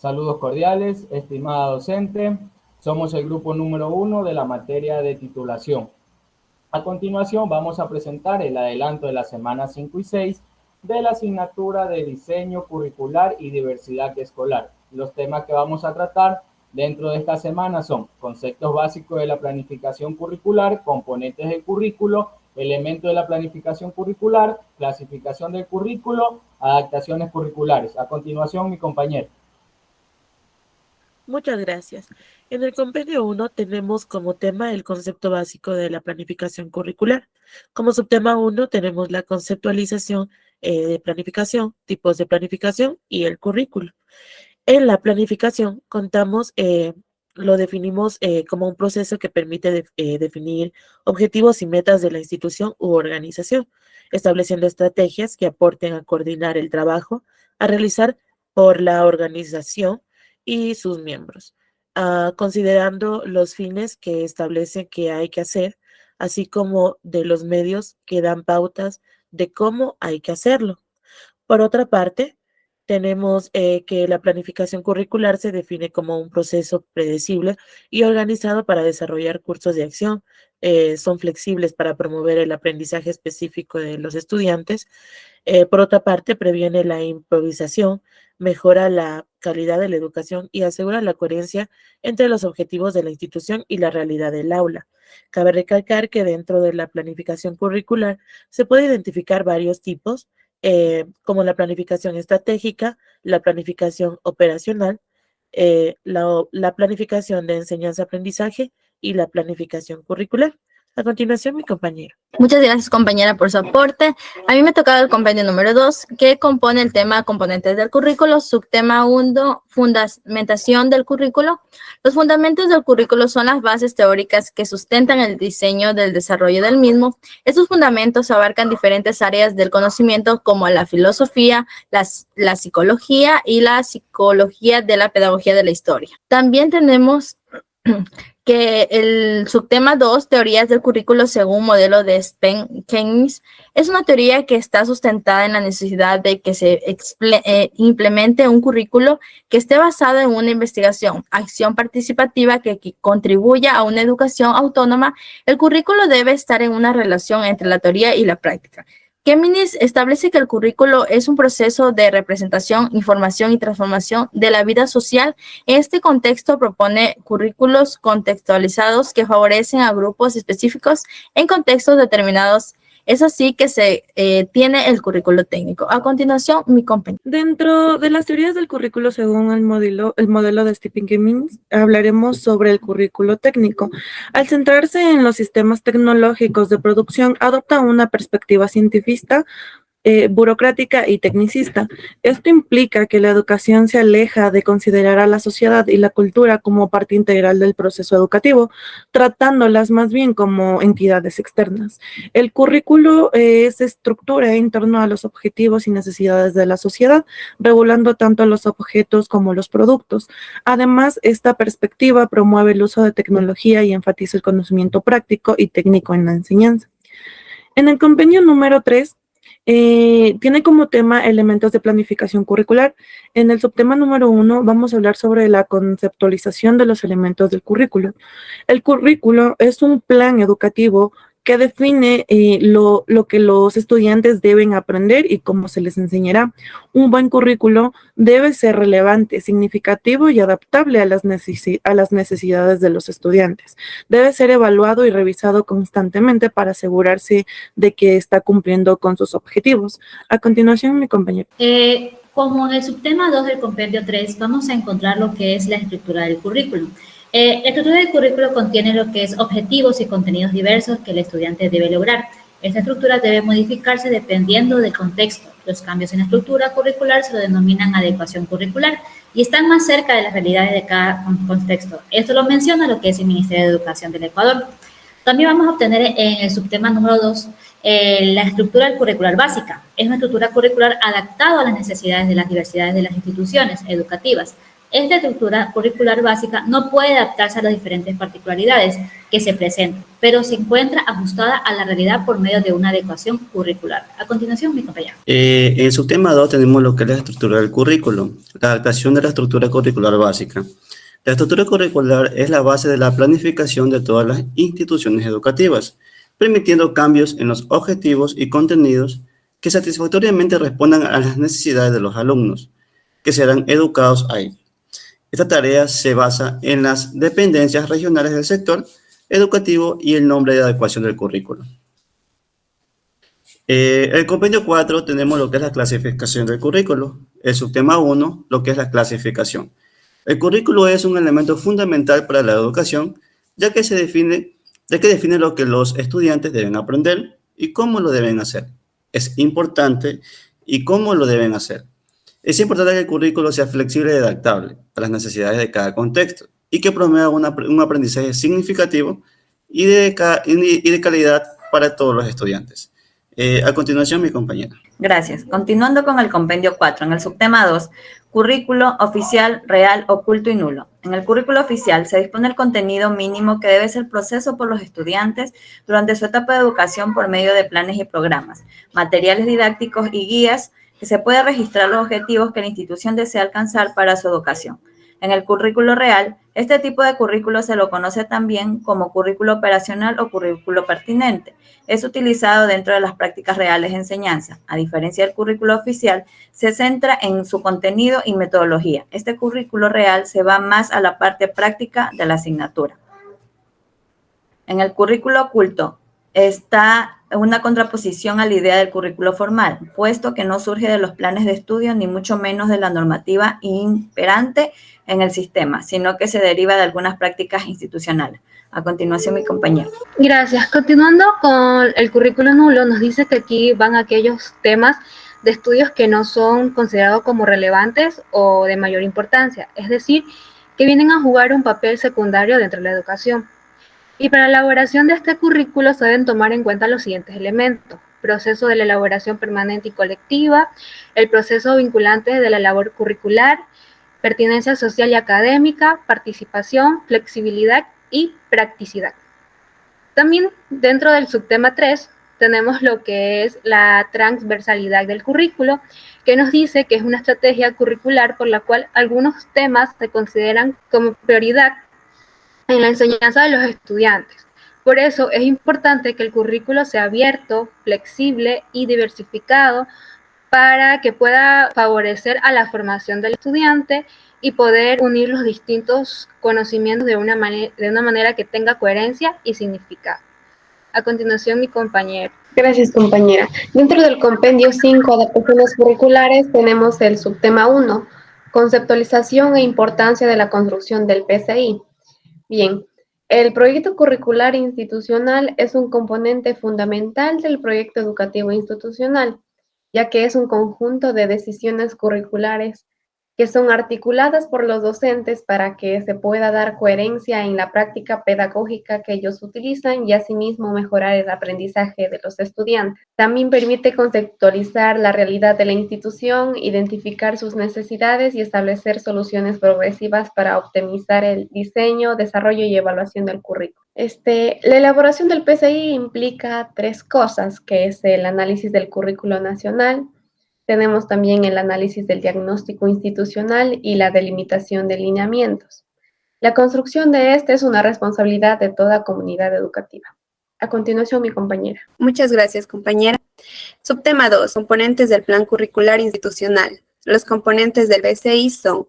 Saludos cordiales, estimada docente. Somos el grupo número 1 de la materia de titulación. A continuación vamos a presentar el adelanto de las semanas 5 y 6 de la asignatura de diseño curricular y diversidad escolar. Los temas que vamos a tratar dentro de esta semana son conceptos básicos de la planificación curricular, componentes del currículo, elementos de la planificación curricular, clasificación del currículo, adaptaciones curriculares. A continuación, mi compañero. Muchas gracias. En el compendio 1 tenemos como tema el concepto básico de la planificación curricular. Como subtema 1 tenemos la conceptualización de planificación, tipos de planificación y el currículo. En la planificación lo definimos como un proceso que permite definir objetivos y metas de la institución u organización, estableciendo estrategias que aporten a coordinar el trabajo a realizar por la organización y sus miembros, considerando los fines que establecen que hay que hacer, así como de los medios que dan pautas de cómo hay que hacerlo. Por otra parte, tenemos que la planificación curricular se define como un proceso predecible y organizado para desarrollar cursos de acción. Son flexibles para promover el aprendizaje específico de los estudiantes. Por otra parte, previene la improvisación, mejora la calidad de la educación y asegura la coherencia entre los objetivos de la institución y la realidad del aula. Cabe recalcar que dentro de la planificación curricular se puede identificar varios tipos, como la planificación estratégica, la planificación operacional, la planificación de enseñanza-aprendizaje y la planificación curricular. A continuación, mi compañero. Muchas gracias, compañera, por su aporte. A mí me ha tocado el compendio número 2, que compone el tema componentes del currículo. Subtema 1, fundamentación del currículo. Los fundamentos del currículo son las bases teóricas que sustentan el diseño del desarrollo del mismo. Estos fundamentos abarcan diferentes áreas del conocimiento como la filosofía, la psicología y la psicología de la pedagogía de la historia. También tenemos que el subtema 2, teorías del currículo según modelo de Keynes, es una teoría que está sustentada en la necesidad de que se implemente un currículo que esté basado en una investigación, acción participativa que contribuya a una educación autónoma. El currículo debe estar en una relación entre la teoría y la práctica. Keynes establece que el currículo es un proceso de representación, información y transformación de la vida social. En este contexto propone currículos contextualizados que favorecen a grupos específicos en contextos determinados. Es así que se tiene el currículo técnico. A continuación, mi compañero. Dentro de las teorías del currículo según el modelo de Stephen Keynes, hablaremos sobre el currículo técnico. Al centrarse en los sistemas tecnológicos de producción, adopta una perspectiva científica, burocrática y tecnicista. Esto implica que la educación se aleja de considerar a la sociedad y la cultura como parte integral del proceso educativo, tratándolas más bien como entidades externas. El currículo se estructura en torno a los objetivos y necesidades de la sociedad, regulando tanto los objetos como los productos. Además, esta perspectiva promueve el uso de tecnología y enfatiza el conocimiento práctico y técnico en la enseñanza. En el compendio número 3, tiene como tema elementos de planificación curricular. En el subtema número 1 vamos a hablar sobre la conceptualización de los elementos del currículo. El currículo es un plan educativo que define lo que los estudiantes deben aprender y cómo se les enseñará. Un buen currículo debe ser relevante, significativo y adaptable a las necesidades de los estudiantes. Debe ser evaluado y revisado constantemente para asegurarse de que está cumpliendo con sus objetivos. A continuación, mi compañero. Como en el subtema 2 del compendio 3, vamos a encontrar lo que es la estructura del currículum. La estructura del currículo contiene lo que es objetivos y contenidos diversos que el estudiante debe lograr. Esta estructura debe modificarse dependiendo del contexto. Los cambios en la estructura curricular se lo denominan adecuación curricular y están más cerca de las realidades de cada contexto. Esto lo menciona lo que es el Ministerio de Educación del Ecuador. También vamos a obtener en el subtema número 2 la estructura curricular básica. Es una estructura curricular adaptada a las necesidades de las diversidades de las instituciones educativas. Esta estructura curricular básica no puede adaptarse a las diferentes particularidades que se presentan, pero se encuentra ajustada a la realidad por medio de una adecuación curricular. A continuación, mi compañero. En el subtema 2 tenemos lo que es la estructura del currículo, la adaptación de la estructura curricular básica. La estructura curricular es la base de la planificación de todas las instituciones educativas, permitiendo cambios en los objetivos y contenidos que satisfactoriamente respondan a las necesidades de los alumnos, que serán educados ahí. Esta tarea se basa en las dependencias regionales del sector educativo y el nombre de adecuación del currículo. El compendio 4 tenemos lo que es la clasificación del currículo. El subtema 1, lo que es la clasificación. El currículo es un elemento fundamental para la educación, ya que define lo que los estudiantes deben aprender y cómo lo deben hacer. Es importante y cómo lo deben hacer. Es importante que el currículo sea flexible y adaptable a las necesidades de cada contexto y que promueva un aprendizaje significativo y de calidad para todos los estudiantes. A continuación, mi compañera. Gracias. Continuando con el compendio 4, en el subtema 2, currículo oficial, real, oculto y nulo. En el currículo oficial se dispone el contenido mínimo que debe ser proceso por los estudiantes durante su etapa de educación por medio de planes y programas, materiales didácticos y guías que se puede registrar los objetivos que la institución desea alcanzar para su educación. En el currículo real, este tipo de currículo se lo conoce también como currículo operacional o currículo pertinente. Es utilizado dentro de las prácticas reales de enseñanza. A diferencia del currículo oficial, se centra en su contenido y metodología. Este currículo real se va más a la parte práctica de la asignatura. En el currículo oculto está una contraposición a la idea del currículo formal, puesto que no surge de los planes de estudio ni mucho menos de la normativa imperante en el sistema, sino que se deriva de algunas prácticas institucionales. A continuación, mi compañero. Gracias. Continuando con el currículo nulo, nos dice que aquí van aquellos temas de estudios que no son considerados como relevantes o de mayor importancia, es decir, que vienen a jugar un papel secundario dentro de la educación. Y para la elaboración de este currículo se deben tomar en cuenta los siguientes elementos: proceso de la elaboración permanente y colectiva, el proceso vinculante de la labor curricular, pertinencia social y académica, participación, flexibilidad y practicidad. También dentro del subtema 3 tenemos lo que es la transversalidad del currículo, que nos dice que es una estrategia curricular por la cual algunos temas se consideran como prioridad en la enseñanza de los estudiantes. Por eso es importante que el currículo sea abierto, flexible y diversificado para que pueda favorecer a la formación del estudiante y poder unir los distintos conocimientos de una manera que tenga coherencia y significado. A continuación, mi compañero. Gracias, compañera. Dentro del compendio 5, adaptaciones curriculares, tenemos el subtema 1, conceptualización e importancia de la construcción del PCI. Bien, el proyecto curricular institucional es un componente fundamental del proyecto educativo institucional, ya que es un conjunto de decisiones curriculares que son articuladas por los docentes para que se pueda dar coherencia en la práctica pedagógica que ellos utilizan y asimismo mejorar el aprendizaje de los estudiantes. También permite conceptualizar la realidad de la institución, identificar sus necesidades y establecer soluciones progresivas para optimizar el diseño, desarrollo y evaluación del currículo. La elaboración del PCI implica 3 cosas, que es el análisis del currículo nacional. Tenemos también el análisis del diagnóstico institucional y la delimitación de lineamientos. La construcción de este es una responsabilidad de toda comunidad educativa. A continuación, mi compañera. Muchas gracias, compañera. Subtema 2, componentes del plan curricular institucional. Los componentes del PCI son,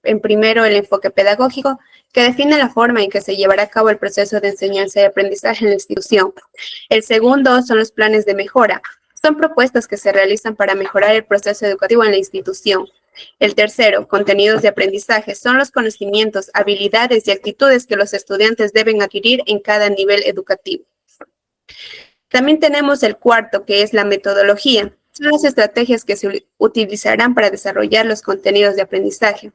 en primero, el enfoque pedagógico, que define la forma en que se llevará a cabo el proceso de enseñanza y aprendizaje en la institución. El segundo son los planes de mejora. Son propuestas que se realizan para mejorar el proceso educativo en la institución. El tercero, contenidos de aprendizaje, son los conocimientos, habilidades y actitudes que los estudiantes deben adquirir en cada nivel educativo. También tenemos el cuarto, que es la metodología. Son las estrategias que se utilizarán para desarrollar los contenidos de aprendizaje.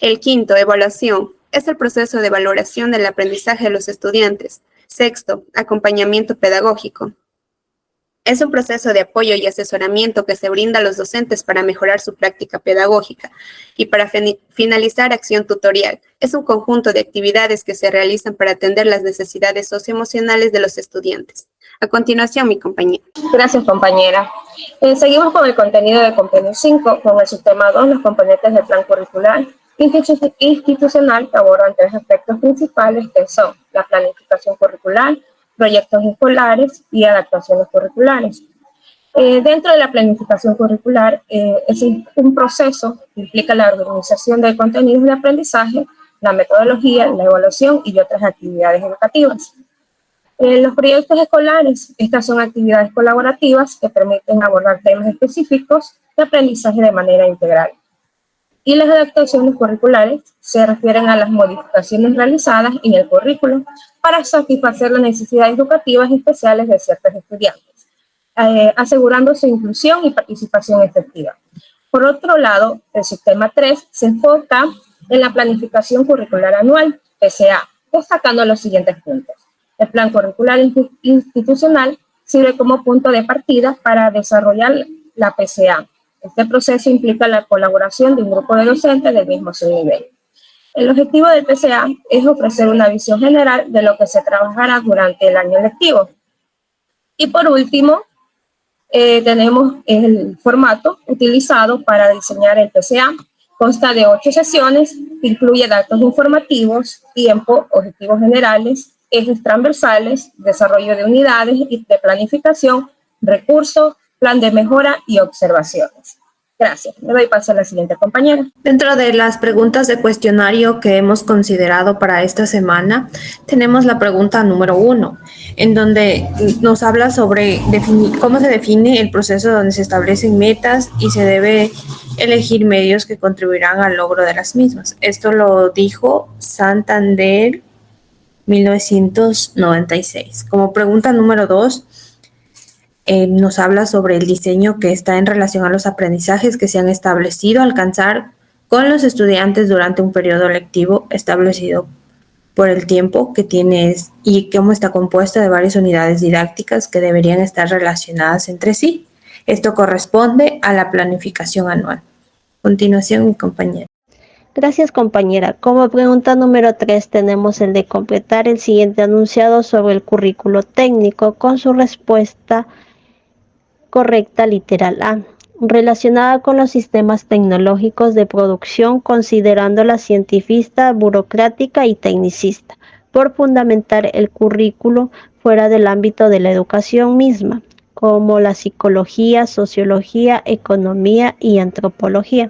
El quinto, evaluación, es el proceso de valoración del aprendizaje de los estudiantes. Sexto, acompañamiento pedagógico. Es un proceso de apoyo y asesoramiento que se brinda a los docentes para mejorar su práctica pedagógica y para finalizar acción tutorial. Es un conjunto de actividades que se realizan para atender las necesidades socioemocionales de los estudiantes. A continuación, mi compañera. Gracias, compañera. Seguimos con el contenido de Compendio 5, con el sistema 2, los componentes del plan curricular institucional, que abordan 3 aspectos principales, que son la planificación curricular, proyectos escolares y adaptaciones curriculares. Dentro de la planificación curricular es un proceso que implica la organización de contenidos de aprendizaje, la metodología, la evaluación y otras actividades educativas. Los proyectos escolares, estas son actividades colaborativas que permiten abordar temas específicos de aprendizaje de manera integral. Y las adaptaciones curriculares se refieren a las modificaciones realizadas en el currículo para satisfacer las necesidades educativas especiales de ciertos estudiantes, asegurando su inclusión y participación efectiva. Por otro lado, el sistema 3 se enfoca en la planificación curricular anual, PCA, destacando los siguientes puntos. El plan curricular institucional sirve como punto de partida para desarrollar la PCA. Este proceso implica la colaboración de un grupo de docentes del mismo subnivel. El objetivo del PCA es ofrecer una visión general de lo que se trabajará durante el año lectivo. Y por último, tenemos el formato utilizado para diseñar el PCA. Consta de 8 sesiones, incluye datos informativos, tiempo, objetivos generales, ejes transversales, desarrollo de unidades y de planificación, recursos, plan de mejora y observaciones. Gracias. Le doy paso a la siguiente compañera. Dentro de las preguntas de cuestionario que hemos considerado para esta semana, tenemos la pregunta número 1, en donde nos habla sobre cómo se define el proceso donde se establecen metas y se debe elegir medios que contribuirán al logro de las mismas. Esto lo dijo Santander 1996. Como pregunta número 2, nos habla sobre el diseño que está en relación a los aprendizajes que se han establecido alcanzar con los estudiantes durante un periodo lectivo establecido por el tiempo que tiene y cómo está compuesta de varias unidades didácticas que deberían estar relacionadas entre sí. Esto corresponde a la planificación anual. A continuación, mi compañera. Gracias, compañera. Como pregunta número 3 tenemos el de completar el siguiente enunciado sobre el currículo técnico con su respuesta correcta literal A, relacionada con los sistemas tecnológicos de producción, considerando la cientifista, burocrática y tecnicista, por fundamentar el currículo fuera del ámbito de la educación misma, como la psicología, sociología, economía y antropología.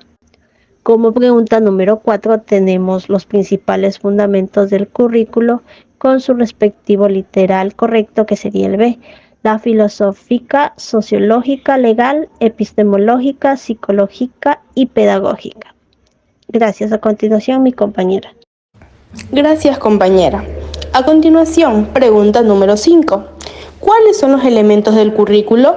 Como pregunta número 4 tenemos los principales fundamentos del currículo con su respectivo literal correcto, que sería el B, la filosófica, sociológica, legal, epistemológica, psicológica y pedagógica. Gracias. A continuación, mi compañera. Gracias, compañera. A continuación, pregunta número 5. ¿Cuáles son los elementos del currículo?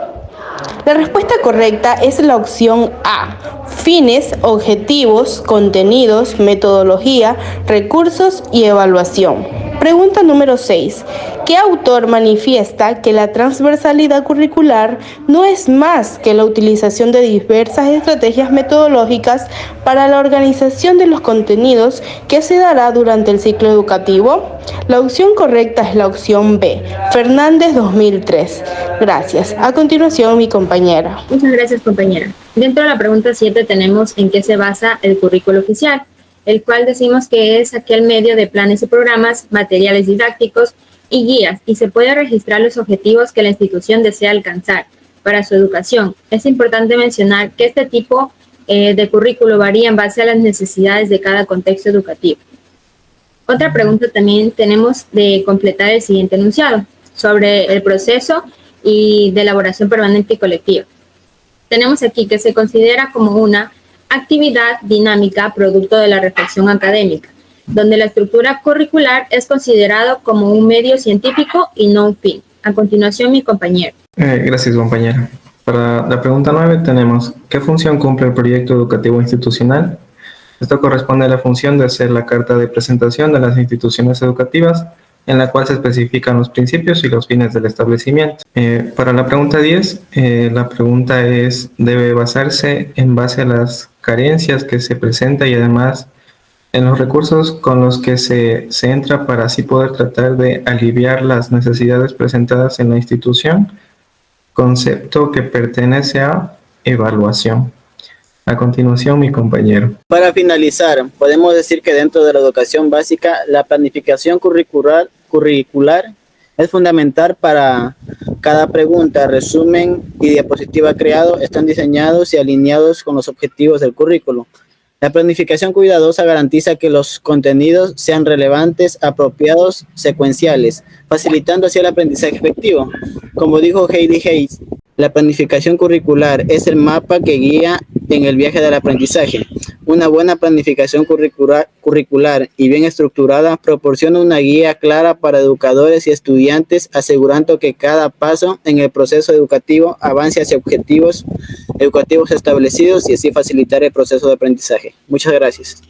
La respuesta correcta es la opción A. Fines, objetivos, contenidos, metodología, recursos y evaluación. Pregunta número 6. ¿Qué autor manifiesta que la transversalidad curricular no es más que la utilización de diversas estrategias metodológicas para la organización de los contenidos que se dará durante el ciclo educativo? La opción correcta es la opción B. Fernández 2003. Gracias. A continuación, mi compañera. Muchas gracias, compañera. Dentro de la pregunta 7 tenemos en qué se basa el currículo oficial, el cual decimos que es aquel medio de planes y programas, materiales didácticos y guías, y se puede registrar los objetivos que la institución desea alcanzar para su educación. Es importante mencionar que este tipo de currículo varía en base a las necesidades de cada contexto educativo. Otra pregunta también tenemos de completar el siguiente enunciado sobre el proceso y de elaboración permanente y colectiva. Tenemos aquí que se considera como una actividad dinámica producto de la reflexión académica, donde la estructura curricular es considerado como un medio científico y no un fin. A continuación, mi compañero. Gracias, compañera. Para la pregunta 9 tenemos, ¿qué función cumple el proyecto educativo institucional? Esto corresponde a la función de ser la carta de presentación de las instituciones educativas en la cual se especifican los principios y los fines del establecimiento. Para la pregunta 10, la pregunta debe basarse en base a las carencias que se presentan y además en los recursos con los que se entra para así poder tratar de aliviar las necesidades presentadas en la institución, concepto que pertenece a evaluación. A continuación, mi compañero. Para finalizar, podemos decir que dentro de la educación básica, la planificación curricular es fundamental para cada pregunta, resumen y diapositiva creado, están diseñados y alineados con los objetivos del currículo. La planificación cuidadosa garantiza que los contenidos sean relevantes, apropiados, secuenciales, facilitando así el aprendizaje efectivo. Como dijo Heidi Hayes, la planificación curricular es el mapa que guía en el viaje del aprendizaje. Una buena planificación curricular y bien estructurada proporciona una guía clara para educadores y estudiantes, asegurando que cada paso en el proceso educativo avance hacia objetivos educativos establecidos y así facilitar el proceso de aprendizaje. Muchas gracias.